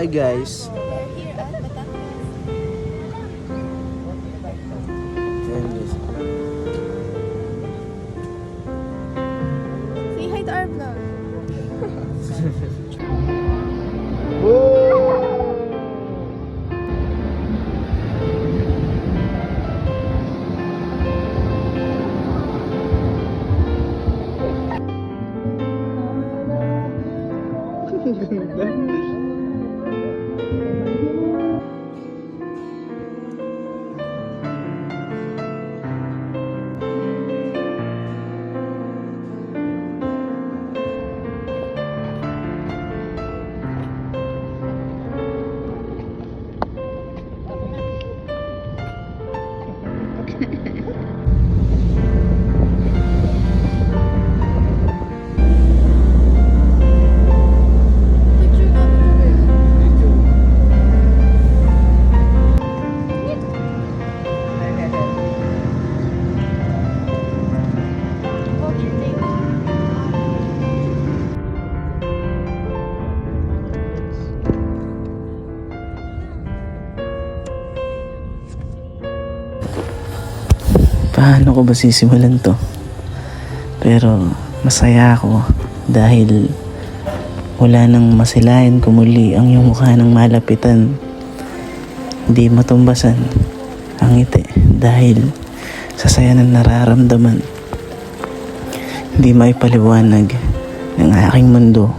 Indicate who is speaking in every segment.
Speaker 1: Hi guys.
Speaker 2: We're here at Batangas.
Speaker 1: Ayan guys.
Speaker 2: Say hi to our vlog. Picture na, picture. Okay, thank you.
Speaker 3: Paano ko ba sisimulan to? Pero masaya ako dahil wala nang masilayan ko muli ang iyong mukha ng malapitan. Hindi matumbasan ang ngiti dahil sa saya ng nararamdaman. Hindi maipaliwanag ng aking mundo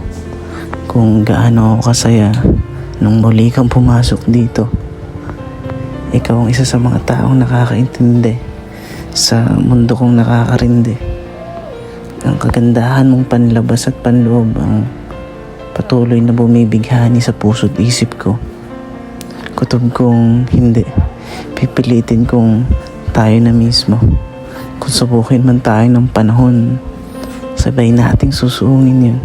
Speaker 3: kung gaano ako kasaya nung muli kang pumasok dito. Ikaw ang isa sa mga taong nakakaintindi sa mundo kong nakakarindi. Ang kagandahan mong panlabas at panloob ang patuloy na bumibighani sa puso't isip ko. Kutob kong hindi, pipilitin kong tayo na mismo. Kung subukin man tayo ng panahon, sabay nating susuungin yun.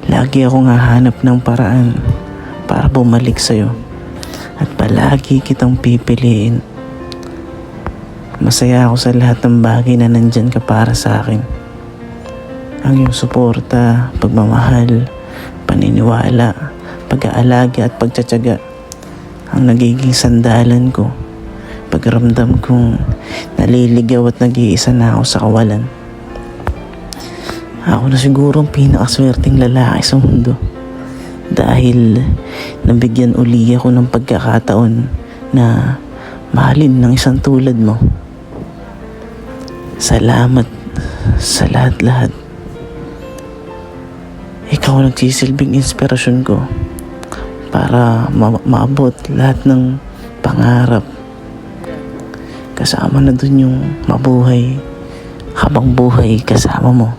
Speaker 3: Lagi akong hahanap ng paraan para bumalik sa'yo at palagi kitang pipiliin. Masaya ako sa lahat ng bagay na nandyan ka para sa akin. Ang iyong suporta, pagmamahal, paniniwala, pag-aalaga at pagtsatsaga ang nagiging sandalan ko. Pagramdam kong naliligaw at nag-iisa na ako sa kawalan. Ako na siguro ang pinakaswerteng lalaki sa mundo dahil nabigyan uli ako ng pagkakataon na mahalin ng isang tulad mo. Salamat sa lahat-lahat. Ikaw ang nagsisilbing inspirasyon ko para maabot lahat ng pangarap. Kasama na dun yung mabuhay habang buhay kasama mo.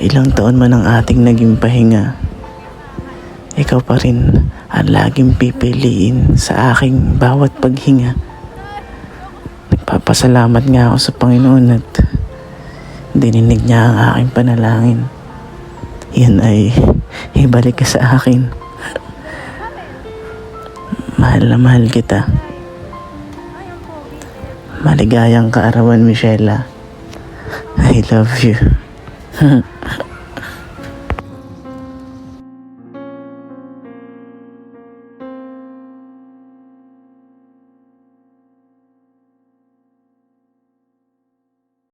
Speaker 3: Ilang taon man ang ating naging pahinga, ikaw pa rin ang laging pipiliin sa aking bawat paghinga. Nagpapasalamat nga ako sa Panginoon at dininig niya ang aking panalangin. Yan ay ibalik ka sa akin. Mahal na mahal kita. Maligayang kaarawan, Michela. I love you.